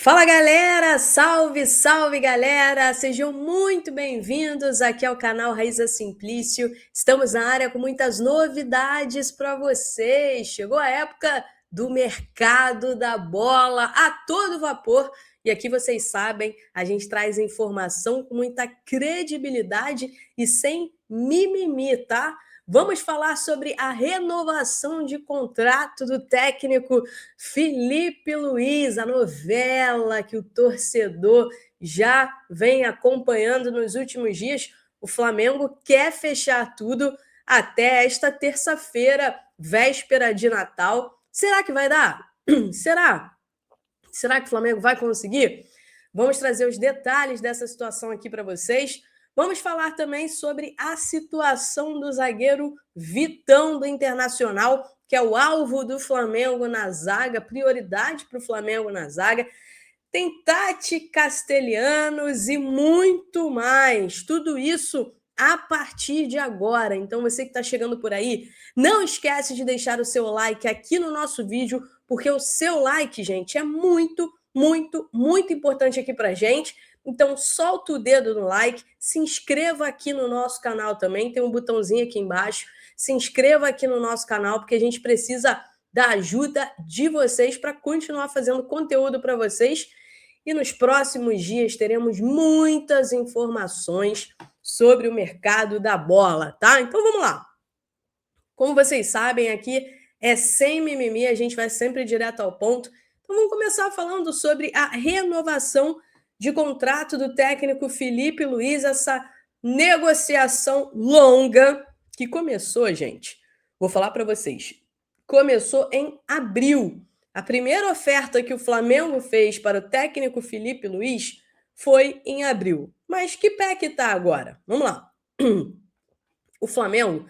Fala galera, salve, salve galera, sejam muito bem-vindos aqui ao canal Raíza Simplício. Estamos na área com muitas novidades para vocês. Chegou a época do mercado da bola a todo vapor e aqui vocês sabem, a gente traz informação com muita credibilidade e sem mimimi, tá? Vamos falar sobre a renovação de contrato do técnico Filipe Luiz, a novela que o torcedor já vem acompanhando nos últimos dias. O Flamengo quer fechar tudo até esta terça-feira, véspera de Natal. Será que vai dar? Será? Será que o Flamengo vai conseguir? Vamos trazer os detalhes dessa situação aqui para vocês. Vamos falar também sobre a situação do zagueiro Vitão do Internacional, que é o alvo do Flamengo na zaga, prioridade para o Flamengo na zaga. Tem Tati Castelhanos e muito mais. Tudo isso a partir de agora. Então, você que está chegando por aí, não esquece de deixar o seu like aqui no nosso vídeo, porque o seu like, gente, é muito importante aqui para a gente. Então, solta o dedo no like, se inscreva aqui no nosso canal também, tem um botãozinho aqui embaixo. Se inscreva aqui no nosso canal, porque a gente precisa da ajuda de vocês para continuar fazendo conteúdo para vocês. E nos próximos dias teremos muitas informações sobre o mercado da bola, tá? Então vamos lá. Como vocês sabem, aqui é sem mimimi, a gente vai sempre direto ao ponto. Então vamos começar falando sobre a renovação de contrato do técnico Filipe Luiz, essa negociação longa que começou, gente. Vou falar para vocês. Começou em abril. A primeira oferta que o Flamengo fez para o técnico Filipe Luiz foi em abril. Mas que pé que tá agora? Vamos lá. O Flamengo,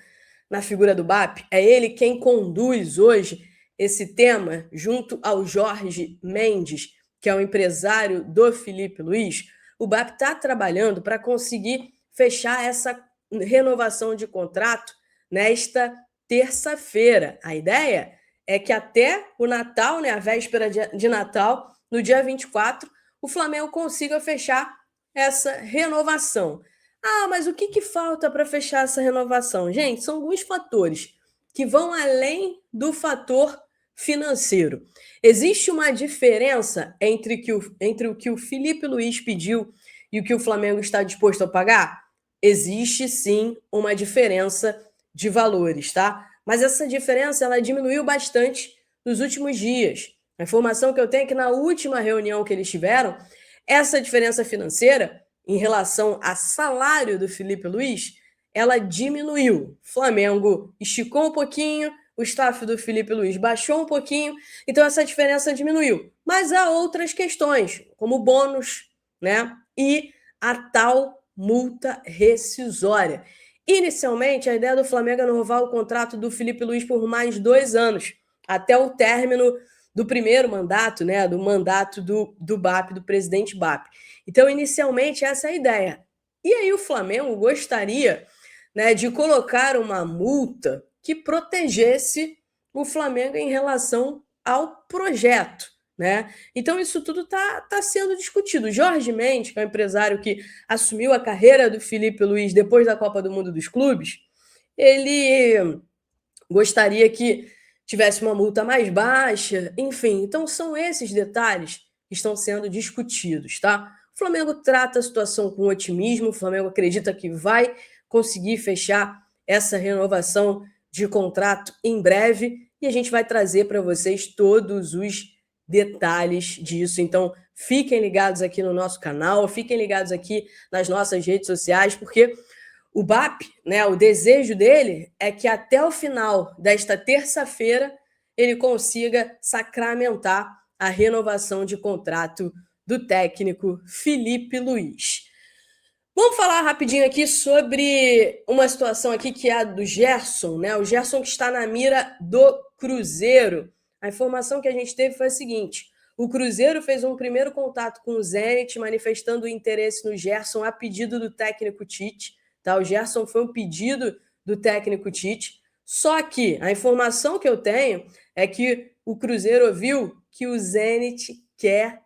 na figura do BAP, é ele quem conduz hoje esse tema junto ao Jorge Mendes, que é o empresário do Filipe Luiz. O BAP está trabalhando para conseguir fechar essa renovação de contrato nesta terça-feira. A ideia é que até o Natal, né, a véspera de Natal, no dia 24, o Flamengo consiga fechar essa renovação. Ah, mas o que falta para fechar essa renovação? Gente, são alguns fatores que vão além do fator financeiro. Existe uma diferença entre o que o Filipe Luiz pediu e o que o Flamengo está disposto a pagar? Existe sim uma diferença de valores, tá? Mas essa diferença ela diminuiu bastante nos últimos dias. A informação que eu tenho é que na última reunião que eles tiveram, essa diferença financeira em relação a salário do Filipe Luiz, ela diminuiu. O Flamengo esticou um pouquinho, o staff do Filipe Luiz baixou um pouquinho, então essa diferença diminuiu. Mas há outras questões, como bônus, né? E a tal multa rescisória. Inicialmente, a ideia do Flamengo é renovar o contrato do Filipe Luiz por mais 2 anos, até o término do primeiro mandato, né? Do mandato do BAP, do presidente BAP. Então, inicialmente, essa é a ideia. E aí o Flamengo gostaria, né, de colocar uma multa que protegesse o Flamengo em relação ao projeto, né? Então, isso tudo tá sendo discutido. Jorge Mendes, que é um empresário que assumiu a carreira do Filipe Luiz depois da Copa do Mundo dos Clubes, ele gostaria que tivesse uma multa mais baixa, enfim. Então, são esses detalhes que estão sendo discutidos, tá? O Flamengo trata a situação com otimismo, o Flamengo acredita que vai conseguir fechar essa renovação de contrato em breve e a gente vai trazer para vocês todos os detalhes disso. Então, fiquem ligados aqui no nosso canal, fiquem ligados aqui nas nossas redes sociais, porque o BAP, né, o desejo dele é que até o final desta terça-feira ele consiga sacramentar a renovação de contrato do técnico Filipe Luiz. Vamos falar rapidinho aqui sobre uma situação aqui que é a do Gerson, né? O Gerson que está na mira do Cruzeiro. A informação que a gente teve foi a seguinte: o Cruzeiro fez um primeiro contato com o Zenit, manifestando o interesse no Gerson a pedido do técnico Tite. Tá? O Gerson foi um pedido do técnico Tite. Só que a informação que eu tenho é que o Cruzeiro ouviu que o Zenit quer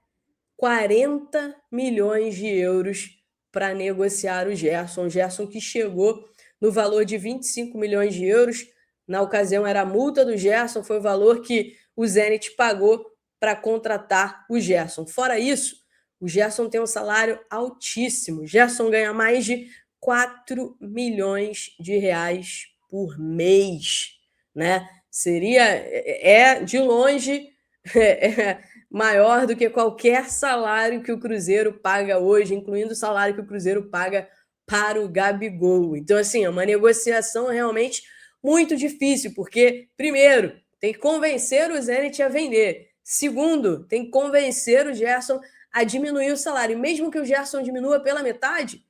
40 milhões de euros para negociar o Gerson. O Gerson que chegou no valor de 25 milhões de euros. Na ocasião era a multa do Gerson, foi o valor que o Zenit pagou para contratar o Gerson. Fora isso, o Gerson tem um salário altíssimo. O Gerson ganha mais de 4 milhões de reais por mês, né? De longe, maior do que qualquer salário que o Cruzeiro paga hoje, incluindo o salário que o Cruzeiro paga para o Gabigol. Então, assim, é uma negociação realmente muito difícil, porque, primeiro, tem que convencer o Zenit a vender. Segundo, tem que convencer o Gerson a diminuir o salário. E mesmo que o Gerson diminua pela metade,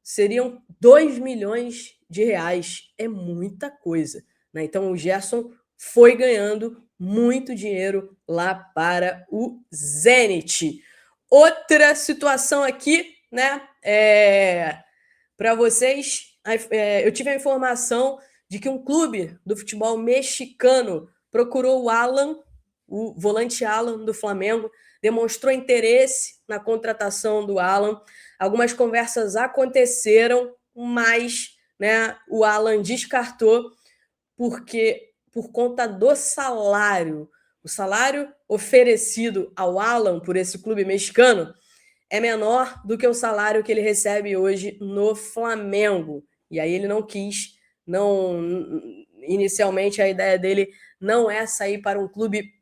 seriam 2 milhões de reais. É muita coisa, né? Então, o Gerson foi ganhando muito dinheiro lá para o Zenit. Outra situação aqui, né? Para vocês, eu tive a informação de que um clube do futebol mexicano procurou o Alan, o volante Alan do Flamengo, demonstrou interesse na contratação do Alan. Algumas conversas aconteceram, mas, né, o Alan descartou por conta do salário. O salário oferecido ao Alan por esse clube mexicano é menor do que o salário que ele recebe hoje no Flamengo. E aí ele não quis, inicialmente a ideia dele não é sair para um clube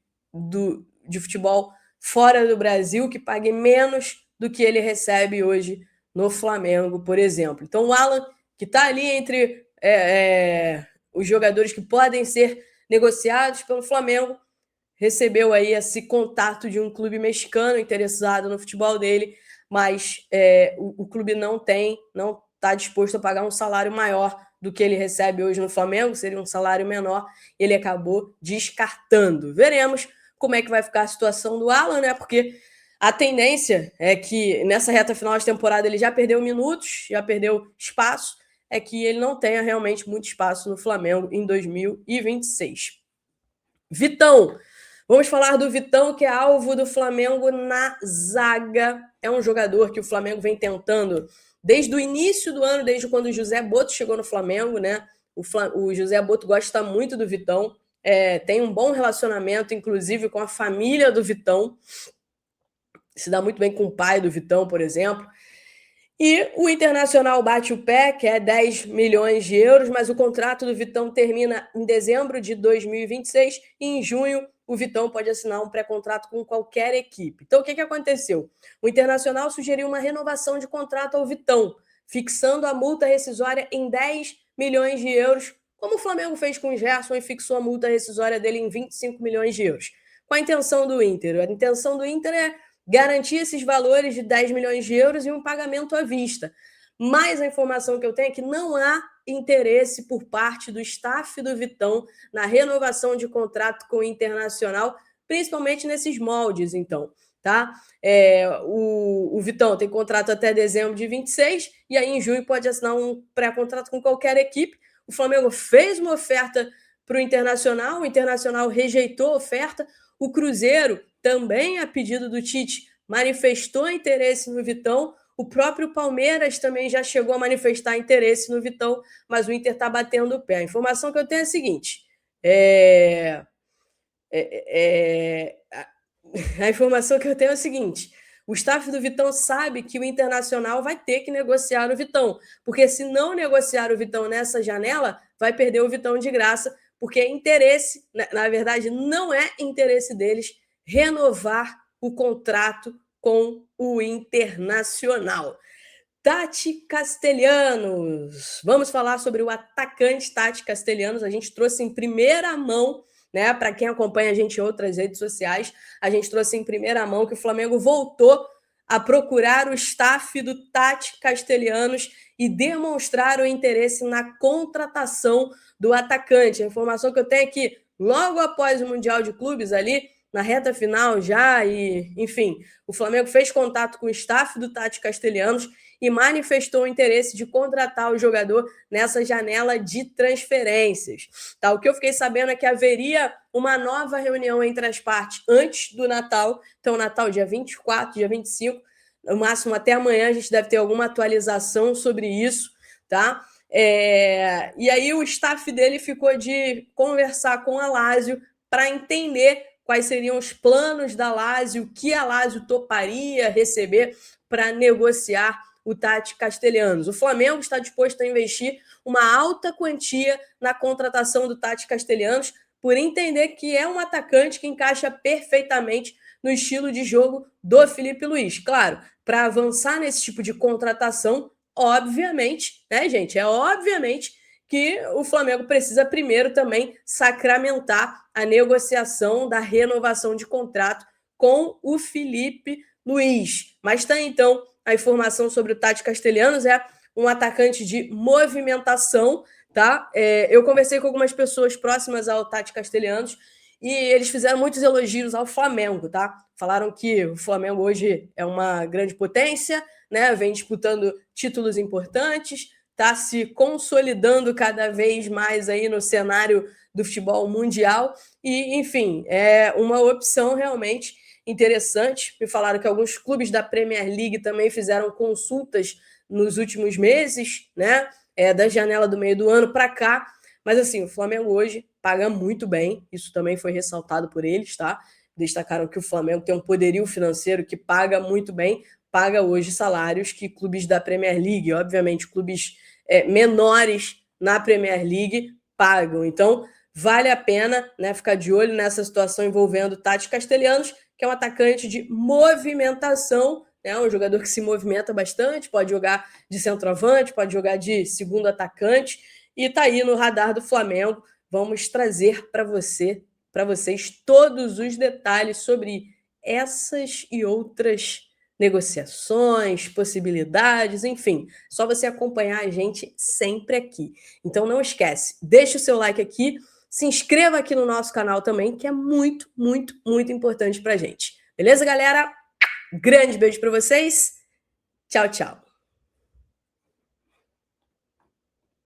de futebol fora do Brasil que pague menos do que ele recebe hoje no Flamengo, por exemplo. Então o Alan, que está ali entre os jogadores que podem ser negociados pelo Flamengo, recebeu aí esse contato de um clube mexicano interessado no futebol dele, mas o clube não está disposto a pagar um salário maior do que ele recebe hoje no Flamengo, seria um salário menor, ele acabou descartando. Veremos como é que vai ficar a situação do Alan, né? Porque a tendência é que nessa reta final de temporada ele já perdeu minutos, já perdeu espaço, é que ele não tenha realmente muito espaço no Flamengo em 2026. Vitão. Vamos falar do Vitão, que é alvo do Flamengo na zaga. É um jogador que o Flamengo vem tentando desde o início do ano, desde quando o José Boto chegou no Flamengo, né? O José Boto gosta muito do Vitão, tem um bom relacionamento, inclusive, com a família do Vitão. Se dá muito bem com o pai do Vitão, por exemplo. E o Internacional bate o pé, que é 10 milhões de euros, mas o contrato do Vitão termina em dezembro de 2026 e em junho o Vitão pode assinar um pré-contrato com qualquer equipe. Então, o que aconteceu? O Internacional sugeriu uma renovação de contrato ao Vitão, fixando a multa rescisória em 10 milhões de euros, como o Flamengo fez com o Gerson e fixou a multa rescisória dele em 25 milhões de euros. Qual a intenção do Inter? A intenção do Inter é garantir esses valores de 10 milhões de euros e um pagamento à vista. Mas a informação que eu tenho é que não há interesse por parte do staff do Vitão na renovação de contrato com o Internacional, principalmente nesses moldes, então, tá? O Vitão tem contrato até dezembro de 26 e aí em junho pode assinar um pré-contrato com qualquer equipe. O Flamengo fez uma oferta para o Internacional rejeitou a oferta, o Cruzeiro também, a pedido do Tite, manifestou interesse no Vitão. O próprio Palmeiras também já chegou a manifestar interesse no Vitão, mas o Inter está batendo o pé. A informação que eu tenho é a seguinte: a informação que eu tenho é o seguinte: o staff do Vitão sabe que o Internacional vai ter que negociar o Vitão, porque se não negociar o Vitão nessa janela, vai perder o Vitão de graça, porque é interesse, na verdade, não é interesse deles renovar o contrato com o Internacional. Tati Castellanos. Vamos falar sobre o atacante Tati Castellanos. A gente trouxe em primeira mão, né? Para quem acompanha a gente em outras redes sociais, a gente trouxe em primeira mão que o Flamengo voltou a procurar o staff do Tati Castellanos e demonstrar o interesse na contratação do atacante. A informação que eu tenho é que logo após o Mundial de Clubes ali, na reta final já e, enfim, o Flamengo fez contato com o staff do Tati Castelhanos e manifestou o interesse de contratar o jogador nessa janela de transferências. Tá? O que eu fiquei sabendo é que haveria uma nova reunião entre as partes antes do Natal, então Natal dia 24, dia 25, no máximo até amanhã a gente deve ter alguma atualização sobre isso, tá? E aí o staff dele ficou de conversar com a Lazio para entender quais seriam os planos da Lazio, o que a Lazio toparia receber para negociar o Tati Castelhanos. O Flamengo está disposto a investir uma alta quantia na contratação do Tati Castelhanos, por entender que é um atacante que encaixa perfeitamente no estilo de jogo do Felipe Luiz. Claro, para avançar nesse tipo de contratação, obviamente, né, gente? Obviamente que o Flamengo precisa primeiro também sacramentar a negociação da renovação de contrato com o Felipe Luiz. Mas tá então a informação sobre o Tati Castelhanos, é um atacante de movimentação, tá? Eu conversei com algumas pessoas próximas ao Tati Castelhanos e eles fizeram muitos elogios ao Flamengo, tá? Falaram que o Flamengo hoje é uma grande potência, né? Vem disputando títulos importantes, está se consolidando cada vez mais aí no cenário do futebol mundial e, enfim, é uma opção realmente interessante. Me falaram que alguns clubes da Premier League também fizeram consultas nos últimos meses, né? Da janela do meio do ano para cá. Mas, assim, o Flamengo hoje paga muito bem. Isso também foi ressaltado por eles, tá? Destacaram que o Flamengo tem um poderio financeiro que paga muito bem, paga hoje salários que clubes da Premier League, obviamente, clubes menores na Premier League pagam. Então, vale a pena, né, ficar de olho nessa situação envolvendo o Tati Castelhanos, que é um atacante de movimentação, né, um jogador que se movimenta bastante, pode jogar de centroavante, pode jogar de segundo atacante, e está aí no radar do Flamengo. Vamos trazer para vocês todos os detalhes sobre essas e outras negociações, possibilidades, enfim, só você acompanhar a gente sempre aqui. Então não esquece, deixa o seu like aqui, se inscreva aqui no nosso canal também, que é muito, muito, muito importante pra gente. Beleza, galera? Grande beijo para vocês. Tchau, tchau.